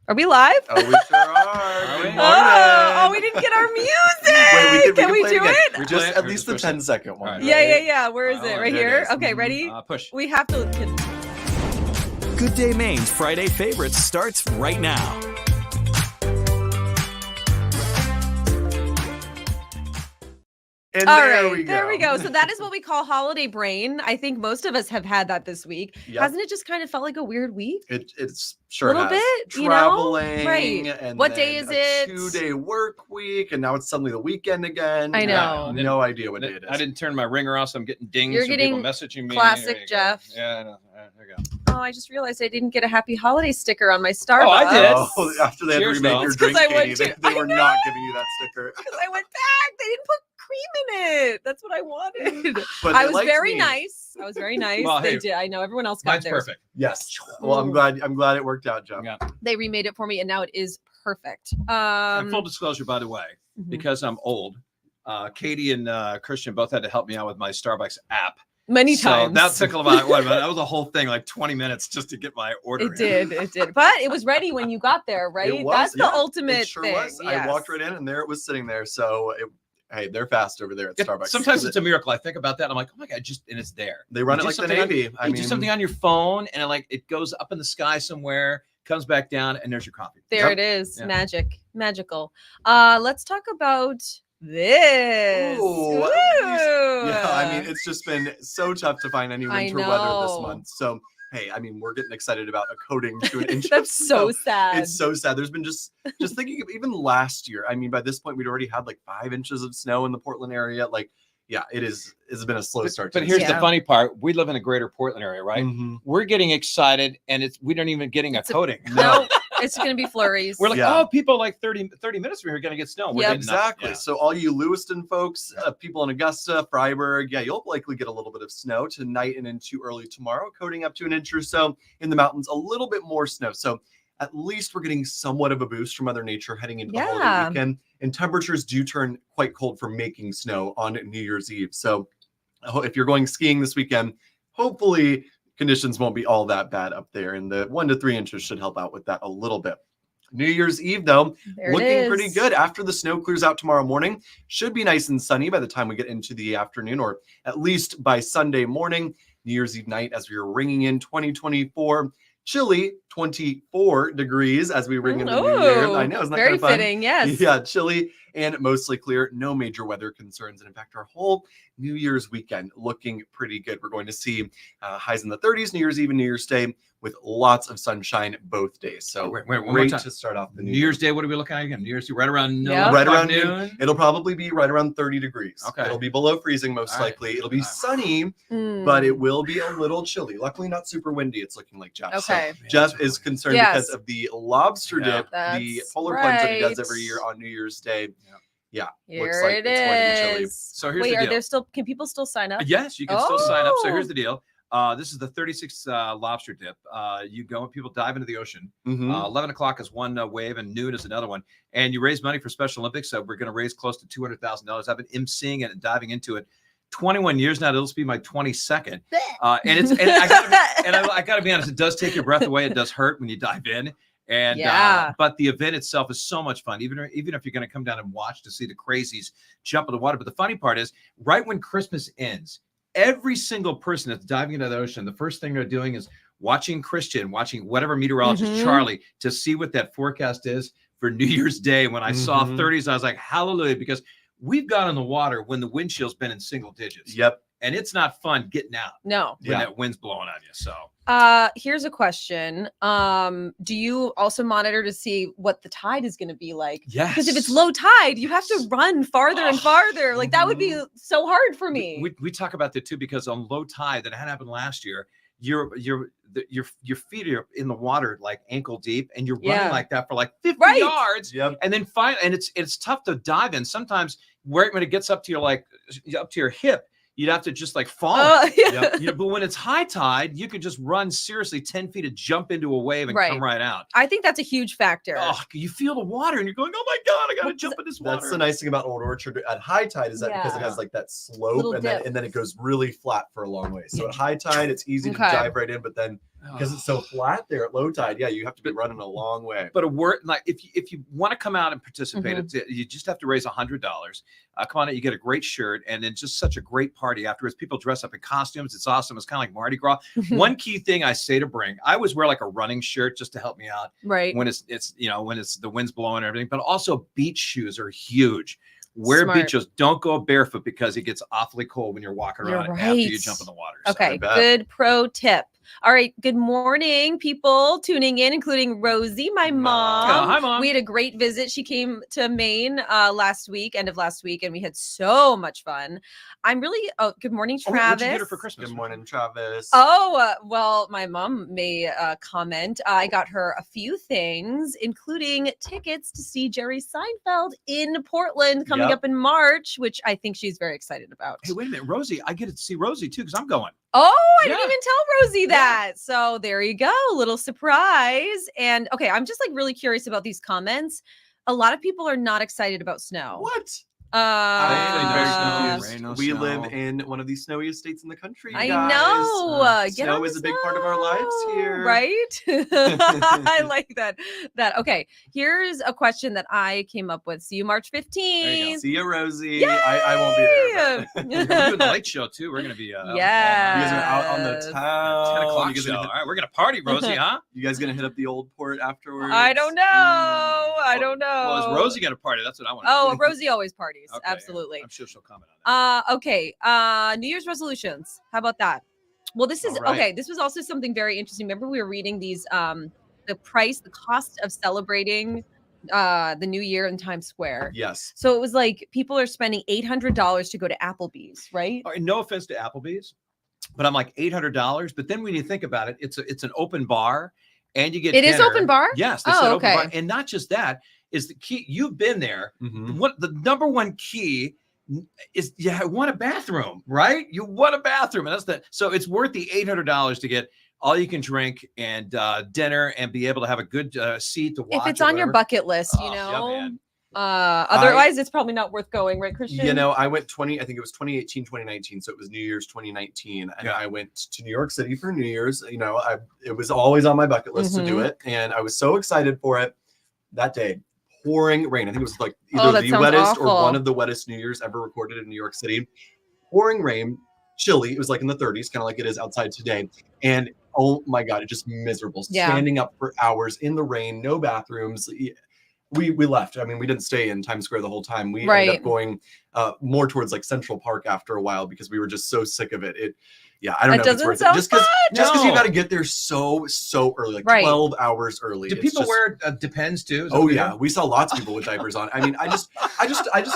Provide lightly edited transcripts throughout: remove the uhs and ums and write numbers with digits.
Are we live? Oh, we sure are. Good morning. Oh, we didn't get our music. Wait, can we do it? Just at least the 10-second one. Right. Yeah. Where is it? Right There it here? is. Okay, ready? Push. We have to. Good Day Maine's Friday Favorites starts right now. And All there right, we go. there we go. So that is what we call holiday brain. I think most of us have had that this week. Yep. Hasn't it just kind of felt like a weird week? It's sure A little has. bit, you know? Traveling, Right. and What then day is a it? 2-day work week, and now it's suddenly the weekend again. I know. Yeah, no idea what day it is. I didn't turn my ringer off, so I'm getting dings You're from getting people messaging me. classic There you go. Jeff. Yeah, I know. There you go. Oh, I just realized I didn't get a happy holiday sticker on my Starbucks. Oh, I did. Oh, after they had to Cheers, remake though. your It's 'cause drink, I went Katie, to- they I were know. not giving you that sticker. Because I went back. They didn't put cream in it. That's what I wanted. But I they was liked very me. nice. I was very nice. Well, They hey, did. I know everyone else got Mine's theirs. perfect. Yes. Well, I'm glad it worked out, Jeff. Yeah. They remade it for me, and now it is perfect. And full disclosure, by the way, Mhm. because I'm old, Katie and Christian both had to help me out with my Starbucks app. Many times. So that took about that was a whole thing, like 20 minutes just to get my order. It did. But it was ready when you got there, right? It was, That's the yeah, ultimate it sure thing. was. I walked right in, and there it was sitting there. So, hey, they're fast over there at Starbucks. Sometimes it's a miracle. I think about that. I'm like, oh my God, and it's there. They run You it do like the something on- Navy. You do something on your phone, and it goes up in the sky somewhere, comes back down, and there's your coffee. There Yep. it is. Yeah. Magical. Let's talk about this. Ooh. Ooh. Yeah, I mean, it's just been so tough to find any I winter weather this know. month. So, hey, I mean, we're getting excited about a coating to an inch. of That's so snow. sad. It's so sad. There's been just thinking of even last year. I mean, by this point, we'd already had like 5 inches of snow in the Portland area. Like, yeah, it's been a slow start. But to here's the the Yeah. funny part: we live in the greater Portland area, right? Mhm. We're getting excited, and we don't even getting a It's a- coating. No, it's going to be flurries. We're like, Yeah. oh, people like 30 minutes from here are going to get snow. We're Yep. getting nothing. Exactly. Yeah. So all you Lewiston folks, people in Augusta, Freiburg, yeah, you'll likely get a little bit of snow tonight and into early tomorrow, coating up to an inch or so. In the mountains, a little bit more snow. So at least we're getting somewhat of a boost from Mother Nature heading into the Yeah. holiday weekend. And temperatures do turn quite cold for making snow on New Year's Eve. So if you're going skiing this weekend, hopefully conditions won't be all that bad up there. And the 1 to 3 inches should help out with that a little bit. New Year's Eve, though, There it looking pretty is. good. After the snow clears out tomorrow morning, should be nice and sunny by the time we get into the afternoon, or at least by Sunday morning. New Year's Eve night, as we are ringing in 2024, chilly 24 degrees as we ring in the new year. Ooh, I know, isn't that very kind of fun? fitting. Yes. Yeah, chilly and mostly clear. No major weather concerns. And in fact, our whole New Year's weekend looking pretty good. We're going to see highs in the 30s, New Year's Eve and New Year's Day, with lots of sunshine both days. So Wait, one more great time. to start off the New Year's Day, what are we looking at again? New Year's Day, right around noon. Yeah. Right around noon. It'll probably be right around 30 degrees. Okay. It'll be below freezing most All right. likely. It'll be All right. sunny, Mm. but it will be a little chilly. Luckily, not super windy. It's looking like Jeff. So Okay. Jeff is concerned Yes. because of the lobster Yeah. dip, the That's polar plunge that he does right. every year on New Year's Day. Yeah, Here looks like it it's going to be chilly. is. So here's Wait, the are deal. there still? Can people still sign up? Yes, you can still sign up. So Oh. here's the deal. This is the 36 lobster dip. You go and people dive into the ocean. Mhm. 11 o'clock is one wave and noon is another one. And you raise money for Special Olympics. So we're going to raise close to $200,000. I've been emceeing it and diving into it 21 years now. It'll be my 22nd. And I gotta be honest, it does take your breath away. It does hurt when you dive in. And Yeah. but the event itself is so much fun, even if you're going to come down and watch to see the crazies jump in the water. But the funny part is, right when Christmas ends, every single person that's diving into the ocean, the first thing they're doing is watching Christian, watching whatever meteorologist, Mhm. Charlie, to see what that forecast is for New Year's Day. When I saw Mhm. 30s, I was like, hallelujah, because we've gone in the water when the wind chill's been in single digits. Yep. And it's not fun getting out No. when Yeah. that wind's blowing on you. So Here's a question. Do you also monitor to see what the tide is going to be like? yes, Because if it's low tide, you have to run farther and Oh. farther. Like that would be so hard for me. we talk about that too, because on low tide that had happened last year, your feet are in the water like ankle deep, and you're running Yeah. like that for like 50 Right. yards, Yep. and then finally, and it's tough to dive in. Sometimes right when it gets up to your hip, you'd have to just like fall. Yeah. But when it's high tide, you could just run seriously 10 feet to jump into a wave and Right. come right out. I think that's a huge factor. Oh, you feel the water and you're going, oh my God, I got to jump in this water. That's the nice thing about Old Orchard at high tide, is that because it Yeah. has like that slope Little and dip. then it goes really flat for a long way. So at high tide, it's easy to Okay. dive right in, but then because it's so flat there at low tide. Yeah, you have to be running a long way. But a word like if you want to come out and participate, Mhm. you just have to raise $100. Come on out, you get a great shirt, and then just such a great party afterwards. People dress up in costumes. It's awesome. It's kind of like Mardi Gras. One key thing I say to bring, I always wear like a running shirt just to help me out Right. when it's when it's the wind's blowing and everything. But also beach shoes are huge. Wear Smart. beach shoes. Don't go barefoot because it gets awfully cold when you're walking You're around after you right. jump in the water. So Okay, I bet. good pro tip. All right, good morning, people tuning in, including Rosie, my mom. Hi, Mom. We had a great visit. She came to Maine end of last week, and we had so much fun. I'm really, good morning, Oh, Travis. what'd you get her for Christmas? Good morning, Travis. Oh, well, my mom may comment. I got her a few things, including tickets to see Jerry Seinfeld in Portland coming Yep. up in March, which I think she's very excited about. Hey, wait a minute, Rosie. I get to see Rosie too because I'm going. Oh, I didn't Yeah. even tell Rosie that. So there you go, little surprise. And okay, I'm just like really curious about these comments. A lot of people are not excited about snow. What? Hopefully no Very snow, confused. rain, no We snow. live in one of the snowiest states in the country. I guys. know. Get Snow on the is a big part of our lives snow, here. right? I like that. Okay, here's a question that I came up with. See you March 15th. See you, Rosie. I won't be there. but- We're doing the late show too. We're gonna be out all night. You guys are out on the Yes. town. 10 o'clock You guys show. gonna All hit- right, we're gonna party, Rosie, huh? You guys gonna hit up the old port afterwards? I don't know. I don't know. Well, is Rosie gonna party? That's what I want. Oh, Rosie always parties. Okay, Absolutely. I'm sure she'll comment on that. Okay. New Year's resolutions. How about that? Well, this is All right. okay. This was also something very interesting. Remember, we were reading these the cost of celebrating the new year in Times Square. Yes. So it was like people are spending $800 to go to Applebee's, right? All right, no offense to Applebee's, but I'm like $800. But then when you think about it, it's an open bar, and you get It is dinner. open bar? Yes, they Oh, said open bar, okay. and not just that is the key. You've been there. Mhm. What the number one key is? You want a bathroom, right? You want a bathroom, and that's the so it's worth the $800 to get all you can drink and dinner and be able to have a good seat to watch. If it's or on your whatever. bucket list, you Oh, yeah, know. man. Otherwise, it's probably not worth going, right, Christian? You know, I went I think it was 2018, 2019. So it was New Year's 2019. And Yeah. I went to New York City for New Year's. You know, it was always on my bucket list to do it. And I was so excited for it that day. Pouring rain. I think it was like Oh, either that the sounds wettest or awful. one of the wettest New Year's ever recorded in New York City. Pouring rain, chilly. It was like in the 30s, kind of like it is outside today. And oh my God, it just miserable. Yeah. Standing up for hours in the rain, no bathrooms. We left. I mean, we didn't stay in Times Square the whole time. We ended Right. up going more towards like Central Park after a while because we were just so sick of it. I don't That know if it's doesn't worth it. sound Just because you No. got to get there so early, like Right. 12 hours early. Do It's people just- wear Depends too? Is that Oh what you yeah, do? we saw lots of people with diapers on. I mean, I just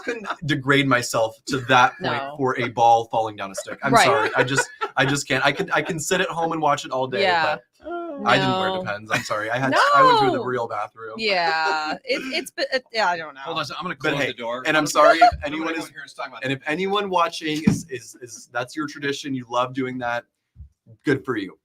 couldn't degrade myself to that point No. for a ball falling down a stick. I'm Right. sorry. I just can't. I can sit at home and watch it all day. Yeah. But I didn't wear No. Depends. I'm sorry. I went to the No. real bathroom. Yeah, yeah, I don't know. Hold on, I'm gonna But close hey, the door. and I'm sorry if I'm gonna anyone go is in here and talk about and if anyone watching is that's your tradition, you love doing that. Good for you.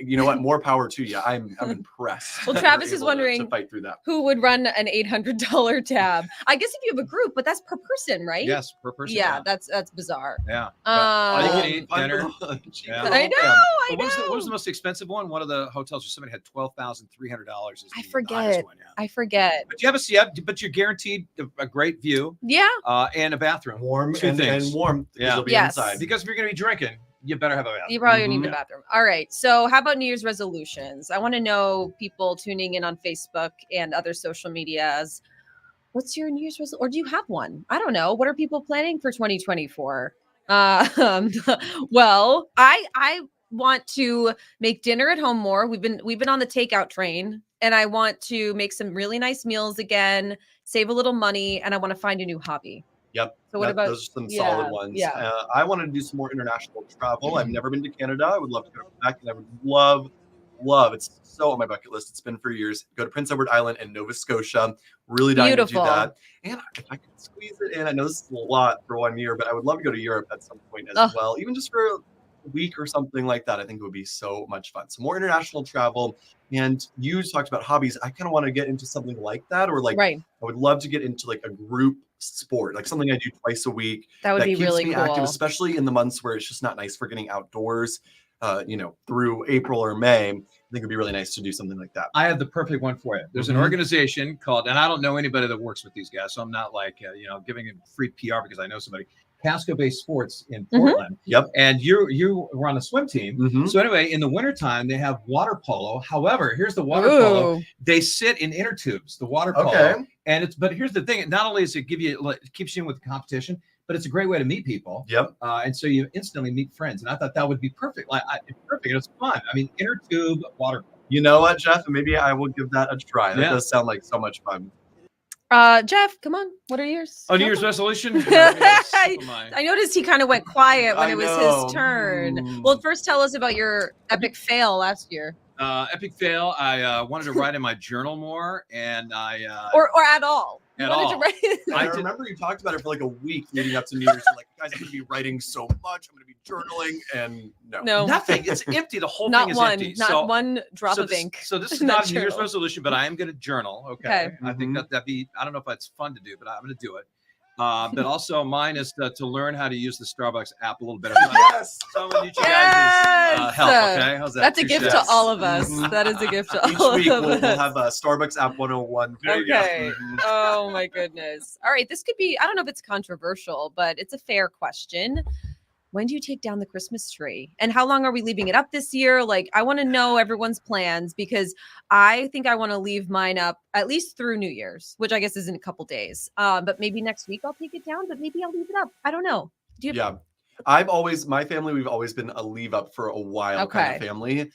You know what? More power to you. I'm impressed. Well, that Travis you're is able to wondering- fight through that. Who would run an $800 tab? I guess if you have a group, but that's per person, right? Yes, per person. Yeah, that's bizarre. Yeah. All you can Um, eat Fun dinner. for lunch. Yeah. I know. What was the most expensive one? One of the hotels where somebody had $12,300. I forget. One, yeah. I forget. But but you're guaranteed a great view Yeah. and a bathroom. Warm Two and things. warm. Yeah. You'll be Yes. inside. Because if you're going to be drinking, you better have a bathroom. You probably need Mhm. the bathroom. All right. So, how about New Year's resolutions? I want to know people tuning in on Facebook and other social medias. What's your New Year's resolution? Or do you have one? I don't know. What are people planning for 2024? Well, I want to make dinner at home more. We've been on the takeout train, and I want to make some really nice meals again, save a little money, and I want to find a new hobby. Yep. So what about those are some yeah, solid ones? yeah. I wanted to do some more international travel. I've never been to Canada. I would love to go back, and I would love. It's so on my bucket list. It's been for years. Go to Prince Edward Island and Nova Scotia. Really dying to do Beautiful. that. And if I could squeeze it in, I know this is a lot for 1 year, but I would love to go to Europe at some point as Ugh. well, even just for a week or something like that. I think it would be so much fun. So more international travel. And you talked about hobbies. I kind of want to get into something like that, or like Right. I would love to get into like a group sport, like something I do twice a week. That would be keeps really me cool. active, especially in the months where it's just not nice for getting outdoors. through April or May, I think it'd be really nice to do something like that. I have the perfect one for you. There's an organization called, and I don't know anybody that works with these guys, so I'm not like, giving them free PR because I know somebody. Casco Bay Sports in Portland. Yep. And you were on the swim team. Mhm. So anyway, in the wintertime, they have water polo. However, here's the water polo. They sit in inner tubes, the water polo. Okay. But here's the thing. Not only does it it keeps you in with the competition, but it's a great way to meet people. Yep. And so you instantly meet friends. And I thought that would be perfect. It's perfect. It's fun. I mean, inner tube water polo. You know what, Jeff? Maybe I will give that a try. That Yeah. does sound like so much fun. Jeff, come on. What are yours? Oh, New Year's resolution? I noticed he kind of went quiet when I it was know. his turn. Well, first tell us about your epic fail last year. Epic fail. I wanted to write in my journal more, and Or at all. You At wanted all. to write- I remember you talked about it for like a week leading up to New Year's. You're like, guys, I'm going to be writing so much. I'm going to be journaling. And no. nothing. It's empty. The whole not thing is one, empty. not one drop of ink. So this is in that not a New Year's journal. resolution, but I am going to journal. Okay. I think that'd be. I don't know if that's fun to do, but I'm going to do it. But also mine is to learn how to use the Starbucks app a little better. Yes. So I need you guys' help. Okay. How's that? That's a Two gift chefs. to all of us. That is a gift to Each all week of we'll us. have a Starbucks app 101. There you go. Okay. Oh my goodness. All right. This could be, I don't know if it's controversial, but it's a fair question. When do you take down the Christmas tree? And how long are we leaving it up this year? Like, I want to know everyone's plans because I think I want to leave mine up at least through New Year's, which I guess is in a couple days. But maybe next week I'll take it down, but maybe I'll leave it up. I don't know. Do you have My family, we've always been a leave up for a while kind of family.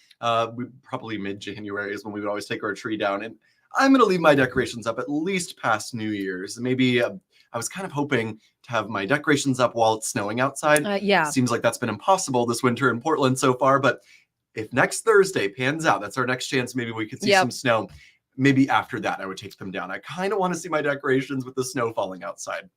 We probably mid-January is when we would always take our tree down. And I'm going to leave my decorations up at least past New Year's. Maybe I was kind of hoping to have my decorations up while it's snowing outside. Seems like that's been impossible this winter in Portland so far. But if next Thursday pans out, that's our next chance. Maybe we could see some snow. Maybe after that, I would take them down. I kind of want to see my decorations with the snow falling outside.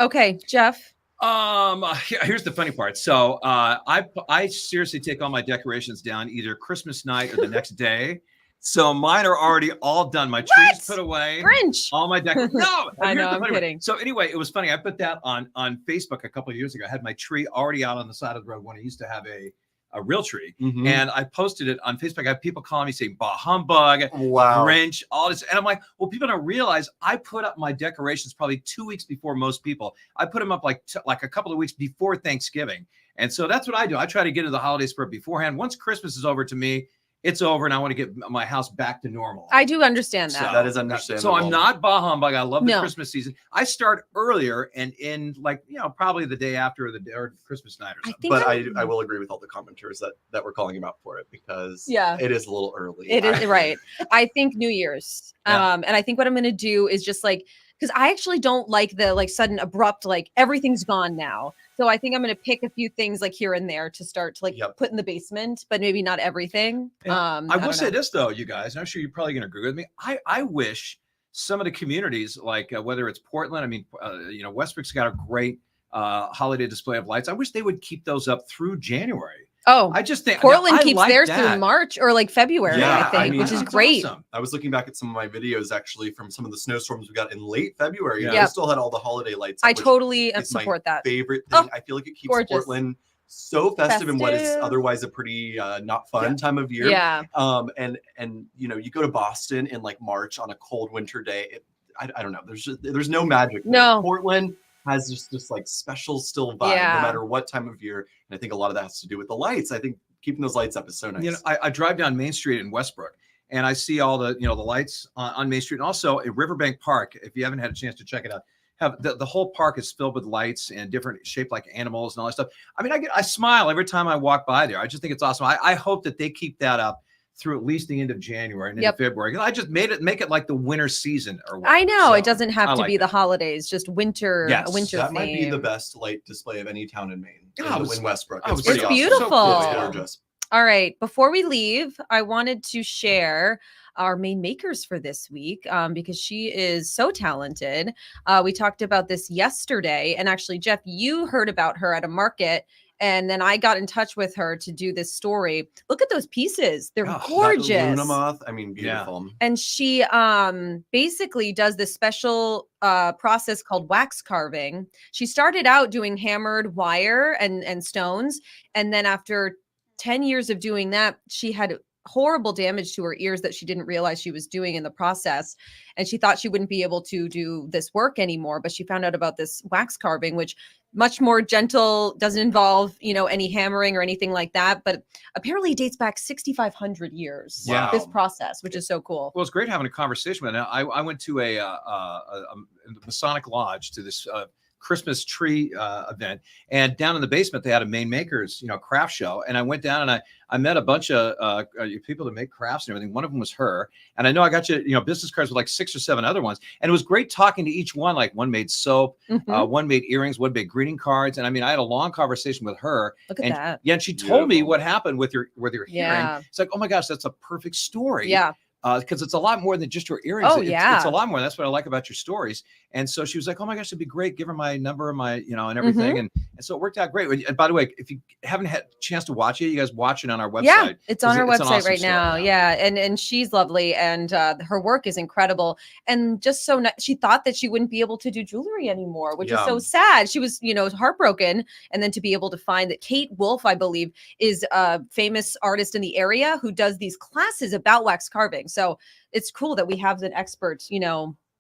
Okay, Jeff. Here's the funny part. So I seriously take all my decorations down either Christmas night or the next day. So mine are already all done. My tree's put away. Grinch. All my decorations. No, I know. I'm kidding. So anyway, it was funny. I put that on Facebook a couple of years ago. I had my tree already out on the side of the road when I used to have a real tree. And I posted it on Facebook. I have people calling me saying, bah humbug, Grinch, all this. And I'm like, well, people don't realize I put up my decorations probably 2 weeks before most people. I put them up like a couple of weeks before Thanksgiving. And so that's what I do. I try to get to the holiday spirit beforehand. Once Christmas is over, to me, it's over, and I want to get my house back to normal. I do understand that. So that is understandable. So I'm not bah humbug. I love the Christmas season. I start earlier and end probably the day after or Christmas night or something. But I will agree with all the commenters that were calling him out for it because it is a little early. It is right. I think New Year's. And I think what I'm going to do is just because I actually don't like the sudden abrupt, everything's gone now. So I think I'm going to pick a few things here and there to start to put in the basement, but maybe not everything. I will say this though, you guys, and I'm sure you're probably going to agree with me. I wish some of the communities, whether it's Portland, I mean, Westbrook's got a great holiday display of lights. I wish they would keep those up through January. Oh, I just think Portland keeps theirs through March or February, I think, which is great. Awesome. I was looking back at some of my videos actually from some of the snowstorms we got in late February. I still had all the holiday lights. I totally support that. Favorite thing. I feel like it keeps Portland so festive in what is otherwise a pretty not fun time of year. Yeah. And you go to Boston in March on a cold winter day. I don't know. There's no magic. No. Portland has just this special still vibe no matter what time of year. And I think a lot of that has to do with the lights. I think keeping those lights up is so nice. I drive down Main Street in Westbrook and I see all the, the lights on Main Street, and also at Riverbank Park. If you haven't had a chance to check it out, the whole park is filled with lights and different shaped like animals and all that stuff. I mean, I smile every time I walk by there. I just think it's awesome. I hope that they keep that up through at least the end of January and into February. I just make it like the winter season or whatever. I know it doesn't have to be the holidays, just winter. Yes, a winter that theme. might be the best light display of any town in Maine. In Westbrook. It's pretty beautiful. Awesome. It's gorgeous. All right. Before we leave, I wanted to share our Maine Makers for this week because she is so talented. We talked about this yesterday. And actually, Jeff, you heard about her at a market. And then I got in touch with her to do this story. Look at those pieces. They're gorgeous. Luna moth. I mean, beautiful. Yeah. And she basically does this special process called wax carving. She started out doing hammered wire and stones. And then after 10 years of doing that, she had horrible damage to her ears that she didn't realize she was doing in the process. And she thought she wouldn't be able to do this work anymore, but she found out about this wax carving, which much more gentle, doesn't involve, any hammering or anything like that. But apparently it dates back 6,500 years, Yeah. this process, which is so cool. Well, it's great having a conversation with her. I went to a Masonic lodge to this Christmas tree event, and down in the basement they had a Maine Makers craft show, and I went down and I met a bunch of people that make crafts and everything. One of them was her, and I know I got business cards with like 6 or 7 other ones, and it was great talking to each one. Like one made soap, one made earrings, one made greeting cards, and I mean I had a long conversation with her. Look at and, that. Yeah, and she told me what happened with your hearing. It's like, oh my gosh, that's a perfect story. Yeah. Because it's a lot more than just your earrings. Oh, yeah. It's a lot more. That's what I like about your stories. And so she was like, oh my gosh, it'd be great. Give her my number and my, and everything. And so it worked out great. And by the way, if you haven't had a chance to watch it, you guys watch it on our website. Yeah, it's on our website awesome right now. Yeah. And she's lovely. And her work is incredible. And just so she thought that she wouldn't be able to do jewelry anymore, which is so sad. She was, heartbroken. And then to be able to find that Kate Wolf, I believe, is a famous artist in the area who does these classes about wax carving. So it's cool that we have an expert,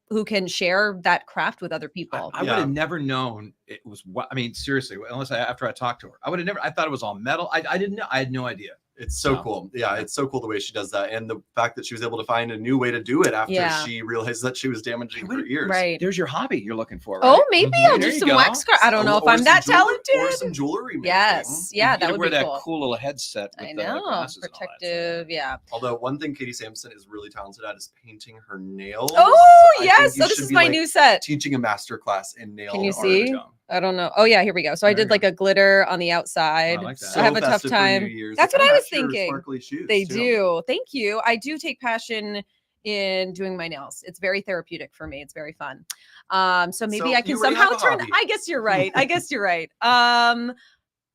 who can share that craft with other people. I would have never known it was what, I mean, seriously, after I talked to her, I thought it was all metal. I didn't know. I had no idea. It's so cool. Yeah, it's so cool the way she does that. And the fact that she was able to find a new way to do it after she realized that she was damaging her ears. Right. There's your hobby you're looking for, right? Oh, maybe I'll do some wax carving. I don't know if I'm that talented. Or some jewelry making. Yes. Yeah, that would wear be that cool. cool little headset with I the know. glasses Protective. Yeah. Although one thing Katie Sampson is really talented at is painting her nails. Oh, yes. So this is my new set. Teaching a master class in nail Can you art. see? I don't know. Oh yeah, here we go. So I did like a glitter on the outside. I like that. So I have a tough time. That's what I was thinking. They do. Thank you. I do take passion in doing my nails. It's very therapeutic for me. It's very fun. So maybe I can somehow turn. I guess you're right.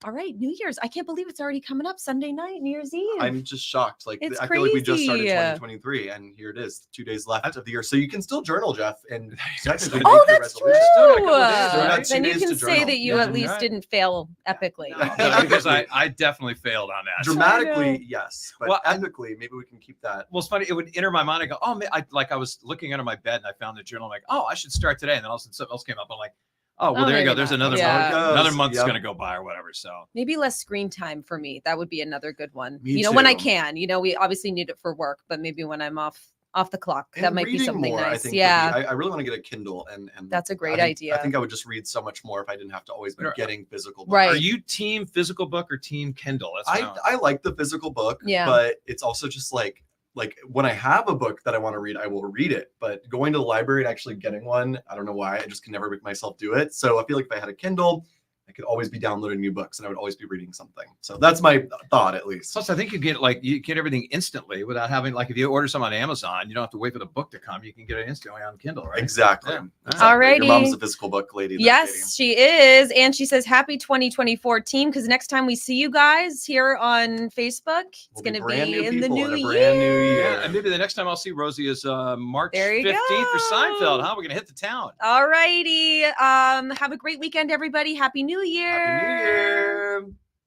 All right, New Year's. I can't believe it's already coming up. Sunday night, New Year's Eve. I'm just shocked. Like it's I crazy. feel like we just started 2023, and here it is, 2 days left of the year. So you can still journal, Jeff, and technically oh, make your that's resolution. true. Then you can say that you at least didn't fail epically. No, because I definitely failed on that. Dramatically, yes, but epically, maybe we can keep that. Well, it's funny. It would enter my mind. I go, oh, man, I was looking under my bed and I found the journal. I'm like, oh, I should start today. And then all of a sudden something else came up. I'm like, oh, well, there you go. There's another month. Another month's going to go by or whatever. So maybe less screen time for me. That would be another good one. Me too. When I can, we obviously need it for work, but maybe when I'm off the clock, that might be something more, nice. I think, I really want to get a Kindle, and that's a great idea. I think I would just read so much more if I didn't have to always be getting physical books. Right. Are you team physical book or team Kindle? I like the physical book, but it's also just like when I have a book that I want to read, I will read it. But going to the library and actually getting one, I don't know why. I just can never make myself do it. So I feel like if I had a Kindle, I could always be downloading new books and I would always be reading something. So that's my thought, at least. Plus, I think you get everything instantly without having, like, if you order some on Amazon, you don't have to wait for the book to come. You can get it instantly on Kindle, right? Exactly. Yeah. All righty. Your mom's a physical book lady. Yes, she is. And she says, happy 2024 team. Because next time we see you guys here on Facebook, it's going to be in the new year. Yeah, and maybe the next time I'll see Rosie is March 15th for Seinfeld. We're going to hit the town. All righty. Have a great weekend, everybody. Happy New Year. Happy New Year.